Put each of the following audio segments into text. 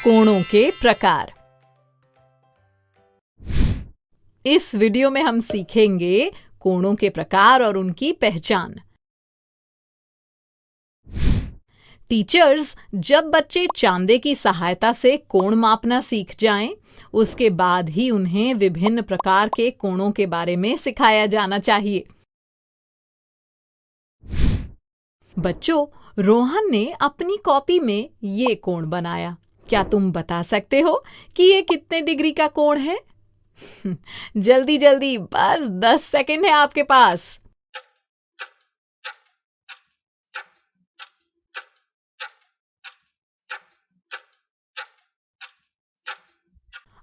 कोणों के प्रकार। इस वीडियो में हम सीखेंगे कोणों के प्रकार और उनकी पहचान। टीचर्स जब बच्चे चांदे की सहायता से कोण मापना सीख जाएं, उसके बाद ही उन्हें विभिन्न प्रकार के कोणों के बारे में सिखाया जाना चाहिए। बच्चों, रोहन ने अपनी कॉपी में ये कोण बनाया। क्या तुम बता सकते हो कि ये कितने डिग्री का कोण है? जल्दी जल्दी, बस 10 सेकंड है आपके पास।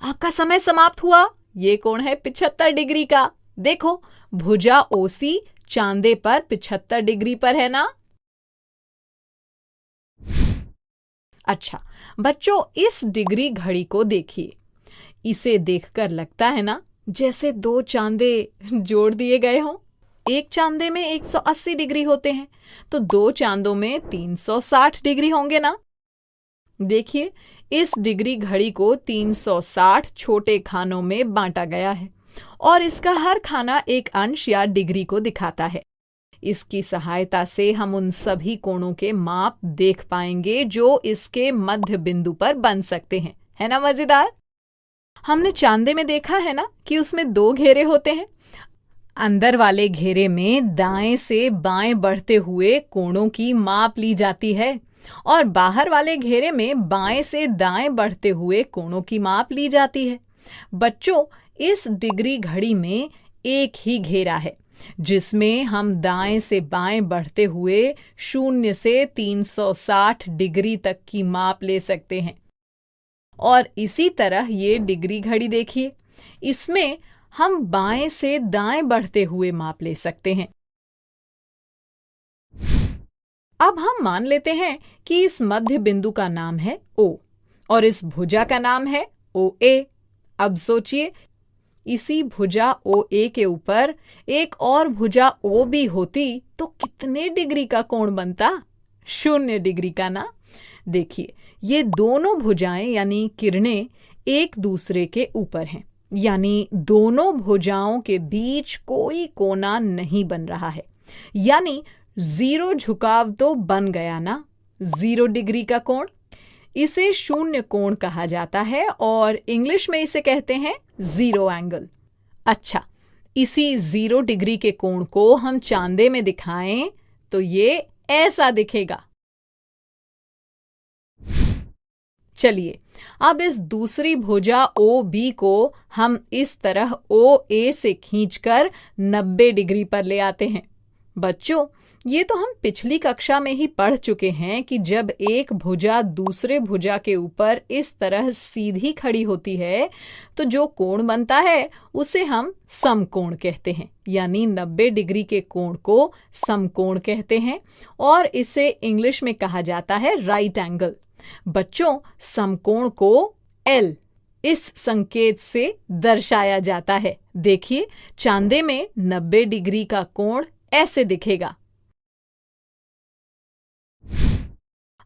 आपका समय समाप्त हुआ। ये कोण है 75 डिग्री का। देखो, भुजा ओसी चांदे पर 75 डिग्री पर है ना? अच्छा बच्चों, इस डिग्री घड़ी को देखिए। इसे देखकर लगता है ना जैसे दो चांदे जोड़ दिए गए हों। एक चांदे में 180 डिग्री होते हैं, तो दो चांदों में 360 डिग्री होंगे ना? देखिए, इस डिग्री घड़ी को 360 छोटे खानों में बांटा गया है और इसका हर खाना एक अंश या डिग्री को दिखाता है। इसकी सहायता से हम उन सभी कोणों के माप देख पाएंगे जो इसके मध्य बिंदु पर बन सकते हैं। है ना मजेदार? हमने चांदे में देखा है ना कि उसमें दो घेरे होते हैं। अंदर वाले घेरे में दाएं से बाएं बढ़ते हुए कोणों की माप ली जाती है और बाहर वाले घेरे में बाएं से दाएं बढ़ते हुए कोणों की माप ली जाती है। बच्चों, इस डिग्री घड़ी में एक ही घेरा है जिसमें हम दाएं से बाएं बढ़ते हुए 0 से 360 डिग्री तक की माप ले सकते हैं। और इसी तरह ये डिग्री घड़ी देखिए, इसमें हम बाएं से दाएं बढ़ते हुए माप ले सकते हैं। अब हम मान लेते हैं कि इस मध्य बिंदु का नाम है O और इस भुजा का नाम है OA। अब सोचिए, इसी भुजा OA के ऊपर एक और भुजा OB होती तो कितने डिग्री का कोण बनता? 0 डिग्री का ना? देखिए, ये दोनों भुजाएं यानी किरणें एक दूसरे के ऊपर हैं, यानी दोनों भुजाओं के बीच कोई कोना नहीं बन रहा है, यानी 0 झुकाव तो बन गया ना? 0 डिग्री का कोण, इसे शून्य कोण कहा जाता है और इंग्लिश में इसे कहते हैं 0 एंगल। अच्छा, इसी 0 डिग्री के कोण को हम चांदे में दिखाएं तो ये ऐसा दिखेगा। चलिए, अब इस दूसरी भुजा OB को हम इस तरह OA से खींचकर 90 डिग्री पर ले आते हैं। बच्चों, ये तो हम पिछली कक्षा में ही पढ़ चुके हैं कि जब एक भुजा दूसरे भुजा के ऊपर इस तरह सीधी खड़ी होती है तो जो कोण बनता है उसे हम समकोण कहते हैं, यानी 90 डिग्री के कोण को समकोण कहते हैं और इसे इंग्लिश में कहा जाता है राइट एंगल। बच्चों, समकोण को L इस संकेत से दर्शाया जाता है। देखिए, चांदे में 90 डिग्री का कोण ऐसे दिखेगा।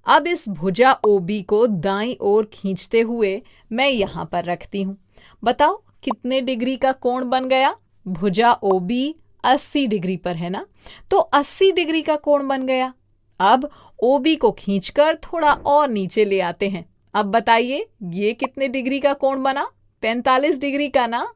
अब इस भुजा OB को दाईं ओर खींचते हुए मैं यहां पर रखती हूं। बताओ कितने डिग्री का कोण बन गया? भुजा OB 80 डिग्री पर है ना, तो 80 डिग्री का कोण बन गया। अब OB को खींचकर थोड़ा और नीचे ले आते हैं। अब बताइए, ये कितने डिग्री का कोण बना? 45 डिग्री का ना?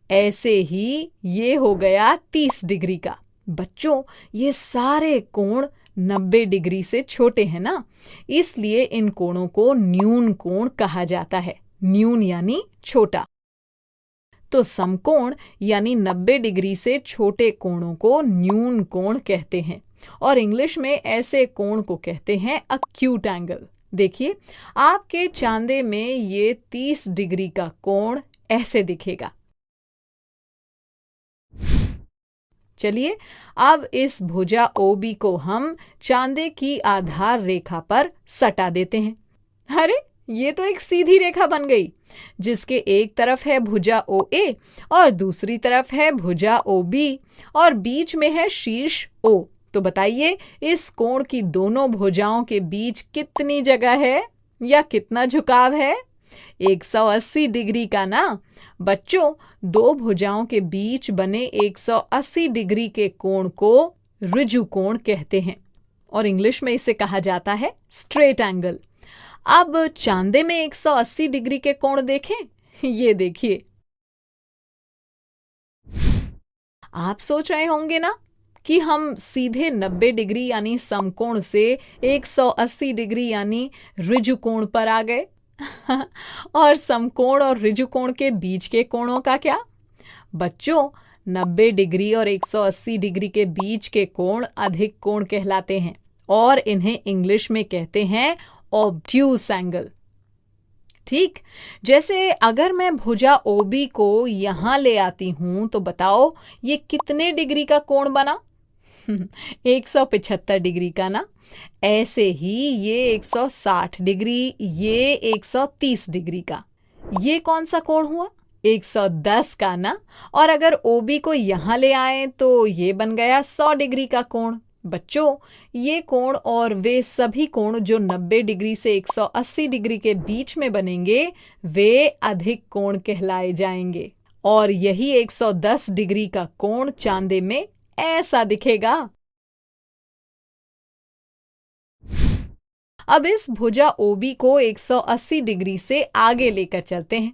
ऐसे ही ये हो गया 30 डिग्री का। बच्चों, ये सारे कोण 90 डिग्री से छोटे हैं ना, इसलिए इन कोणों को न्यून कोण कहा जाता है। न्यून यानी छोटा। तो समकोण यानी 90 डिग्री से छोटे कोणों को न्यून कोण कहते हैं और इंग्लिश में ऐसे कोण को कहते हैं अक्यूट एंगल। देखिए, आपके चांदे में ये 30 डिग्री का कोण ऐसे दिखेगा। चलिए, अब इस भुजा OB को हम चांदे की आधार रेखा पर सटा देते हैं। अरे, ये तो एक सीधी रेखा बन गई, जिसके एक तरफ है भुजा OA और दूसरी तरफ है भुजा OB और बीच में है शीर्ष O। तो बताइए, इस कोण की दोनों भुजाओं के बीच कितनी जगह है? या कितना झुकाव है? 180 डिग्री का ना। बच्चों, दो भुजाओं के बीच बने 180 डिग्री के कोण को ऋजु कोण कहते हैं और इंग्लिश में इसे कहा जाता है स्ट्रेट एंगल। अब चांदे में 180 डिग्री के कोण देखें। ये देखिए। आप सोच रहे होंगे ना कि हम सीधे 90 डिग्री यानी समकोण से 180 डिग्री यानी ऋजु कोण पर आ गए। और समकोण और ऋजु कोण के बीच के कोणों का क्या? बच्चों, 90 डिग्री और 180 डिग्री के बीच के कोण अधिक कोण कहलाते हैं और इन्हें इंग्लिश में कहते हैं ऑब्ट्यूस एंगल। ठीक, जैसे अगर मैं भुजा OB को यहां ले आती हूं तो बताओ ये कितने डिग्री का कोण बना? 175 डिग्री का ना। ऐसे ही ये 160 डिग्री, ये 130 डिग्री का। ये कौन सा कोण हुआ? 110 का ना। और अगर OB को यहां ले आए तो ये बन गया 100 डिग्री का कोण। बच्चों, ये कोण और वे सभी कोण जो 90 डिग्री से 180 डिग्री के बीच में बनेंगे वे अधिक कोण कहलाए जाएंगे और यही 110 डिग्री का कोण चांदे में ऐसा दिखेगा। अब इस भुजा OB को 180 डिग्री से आगे लेकर चलते हैं।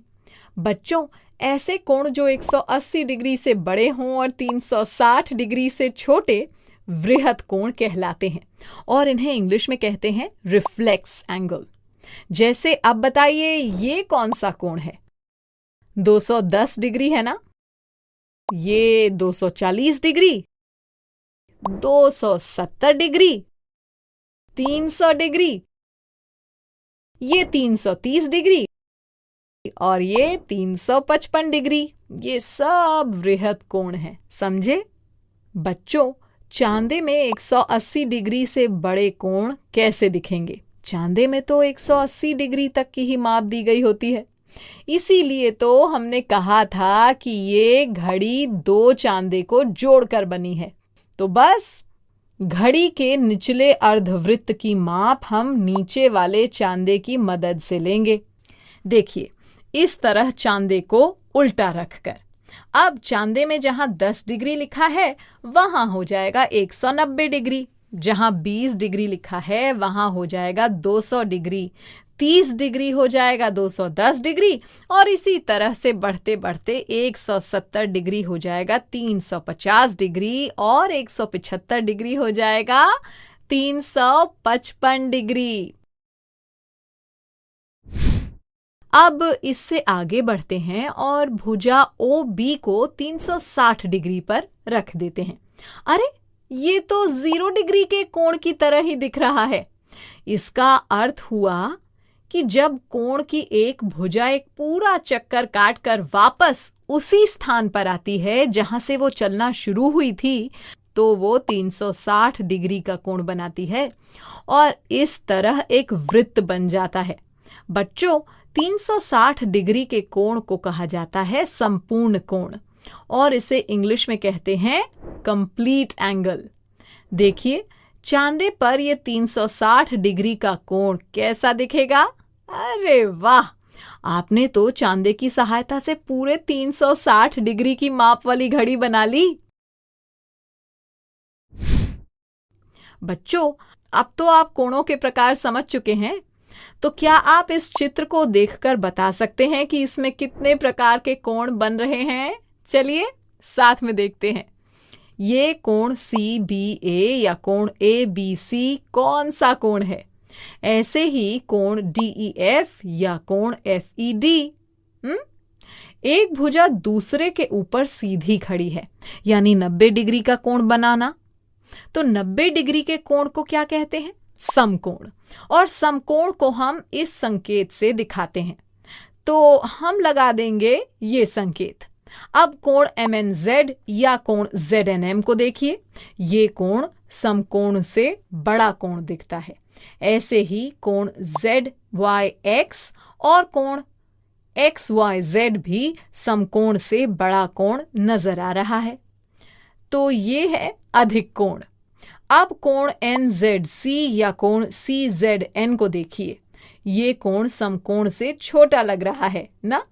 बच्चों, ऐसे कोण जो 180 डिग्री से बड़े हों और 360 डिग्री से छोटे वृहत कोण कहलाते हैं और इन्हें इंग्लिश में कहते हैं रिफ्लेक्स एंगल। जैसे अब बताइए ये कौन सा कोण है? 210 डिग्री है ना। ये 240 डिग्री, 270 डिग्री, 300 डिग्री, ये 330 डिग्री और ये 355 डिग्री। ये सब वृहत कोण है, समझे? बच्चों, चांदे में 180 डिग्री से बड़े कोण कैसे दिखेंगे? चांदे में तो 180 डिग्री तक की ही माप दी गई होती है। इसीलिए तो हमने कहा था कि ये घड़ी दो चांदे को जोड़कर बनी है। तो बस घड़ी के निचले अर्धवृत्त की माप हम नीचे वाले चांदे की मदद से लेंगे। देखिए, इस तरह चांदे को उल्टा रखकर। अब चांदे में जहां 10 डिग्री लिखा है वहां हो जाएगा 190 डिग्री, जहां 20 डिग्री लिखा है वहां हो जाएगा 200 डिग्री, 30 डिग्री हो जाएगा 210 डिग्री और इसी तरह से बढ़ते बढ़ते 170 डिग्री हो जाएगा 350 डिग्री और 175 डिग्री हो जाएगा 355 डिग्री। अब इससे आगे बढ़ते हैं और भुजा OB को 360 डिग्री पर रख देते हैं। अरे, ये तो 0 डिग्री के कोण की तरह ही दिख रहा है। इसका अर्थ हुआ कि जब कोण की एक भुजा एक पूरा चक्कर काटकर वापस उसी स्थान पर आती है जहां से वो चलना शुरू हुई थी, तो वो 360 डिग्री का कोण बनाती है और इस तरह एक वृत्त बन जाता है। बच्चों, 360 डिग्री के कोण को कहा जाता है संपूर्ण कोण और इसे इंग्लिश में कहते हैं कंप्लीट एंगल। देखिए, चांदे पर यह 360 डिग्री का कोण कैसा दिखेगा? अरे वाह, आपने तो चांदे की सहायता से पूरे 360 डिग्री की माप वाली घड़ी बना ली। बच्चों, अब तो आप कोणों के प्रकार समझ चुके हैं, तो क्या आप इस चित्र को देखकर बता सकते हैं कि इसमें कितने प्रकार के कोण बन रहे हैं? चलिए साथ में देखते हैं। ये कोण CBA या कोण ABC कौन सा कोण है? ऐसे ही कोण DEF या कोण FED। एक भुजा दूसरे के ऊपर सीधी खड़ी है, यानी 90 डिग्री का कोण बनाना। तो 90 डिग्री के कोण को क्या कहते हैं? समकोण। और समकोण को हम इस संकेत से दिखाते हैं, तो हम लगा देंगे ये संकेत। अब कोण MNZ या कोण ZNM को देखिए। ये कोण समकोण से बड़ा कोण दिखता है। ऐसे ही कोण ZYX और कोण XYZ भी समकोण से बड़ा कोण नजर आ रहा है। तो ये है अधिक कोण। अब कोण NZC या कोण CZN को देखिए। ये कोण समकोण से छोटा लग रहा है ना।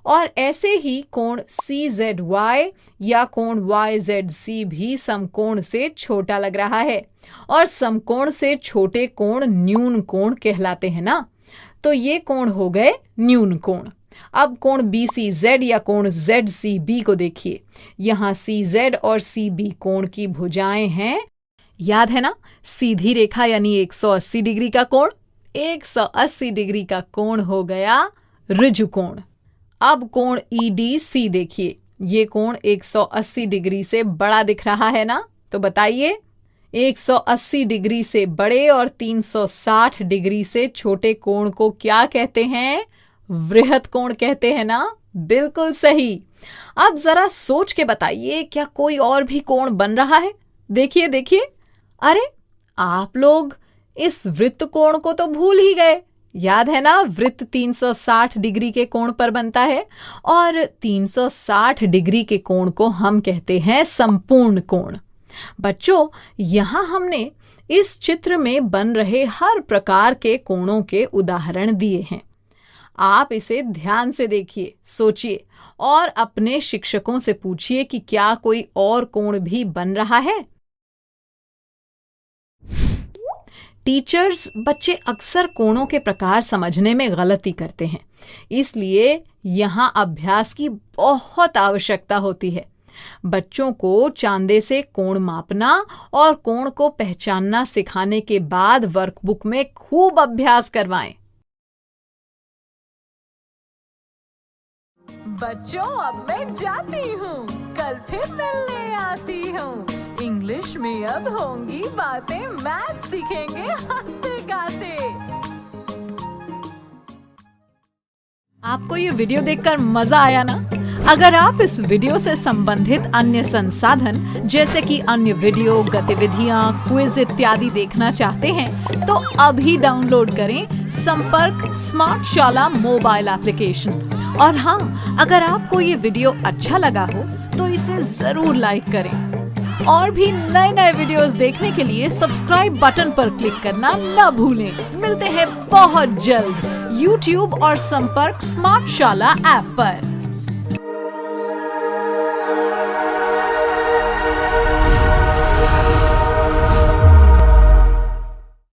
और ऐसे ही कोण CZY या कोण YZC भी समकोण से छोटा लग रहा है, और समकोण से छोटे कोण न्यून कोण कहलाते हैं ना। तो ये कोण हो गए न्यून कोण। अब कोण BCZ या कोण ZCB को देखिए। यहाँ CZ और CB कोण की भुजाएं हैं, याद है ना, सीधी रेखा यानी 180 डिग्री का कोण। 180 डिग्री का कोण हो गया ऋजु कोण। अब कोण EDC देखिए, ये कोण 180 डिग्री से बड़ा दिख रहा है ना, तो बताइए 180 डिग्री से बड़े और 360 डिग्री से छोटे कोण को क्या कहते हैं? वृहत कोण कहते हैं ना। बिल्कुल सही। अब जरा सोच के बताइए, क्या कोई और भी कोण बन रहा है? देखिए देखिए, अरे आप लोग इस वृत्त कोण को तो भूल ही गए। याद है ना, वृत्त 360 डिग्री के कोण पर बनता है, और 360 डिग्री के कोण को हम कहते हैं संपूर्ण कोण। बच्चों, यहां हमने इस चित्र में बन रहे हर प्रकार के कोणों के उदाहरण दिए हैं। आप इसे ध्यान से देखिए, सोचिए और अपने शिक्षकों से पूछिए कि क्या कोई और कोण भी बन रहा है। टीचर्स बच्चे अक्सर कोणों के प्रकार समझने में गलती करते हैं, इसलिए यहाँ अभ्यास की बहुत आवश्यकता होती है। बच्चों को चांदे से कोण मापना और कोण को पहचानना सिखाने के बाद वर्कबुक में खूब अभ्यास करवाएं। बच्चों, अब मैं जाती हूँ, कल फिर मिलने आती हूँ। इंग्लिश में अब होंगी बातें, मैथ सीखेंगे हंसते गाते। आपको ये वीडियो देखकर मजा आया ना? अगर आप इस वीडियो से संबंधित अन्य संसाधन जैसे कि अन्य वीडियो, गतिविधियां, क्विज इत्यादि देखना चाहते हैं तो अभी डाउनलोड करें संपर्क स्मार्ट शाला मोबाइल एप्लीकेशन। और हाँ, अगर आपको ये वीडियो अच्छा लगा हो तो इसे जरूर लाइक करें। और भी नए नए वीडियोस देखने के लिए सब्सक्राइब बटन पर क्लिक करना न भूलें। मिलते हैं बहुत जल्द YouTube और संपर्क स्मार्ट शाला ऐप पर।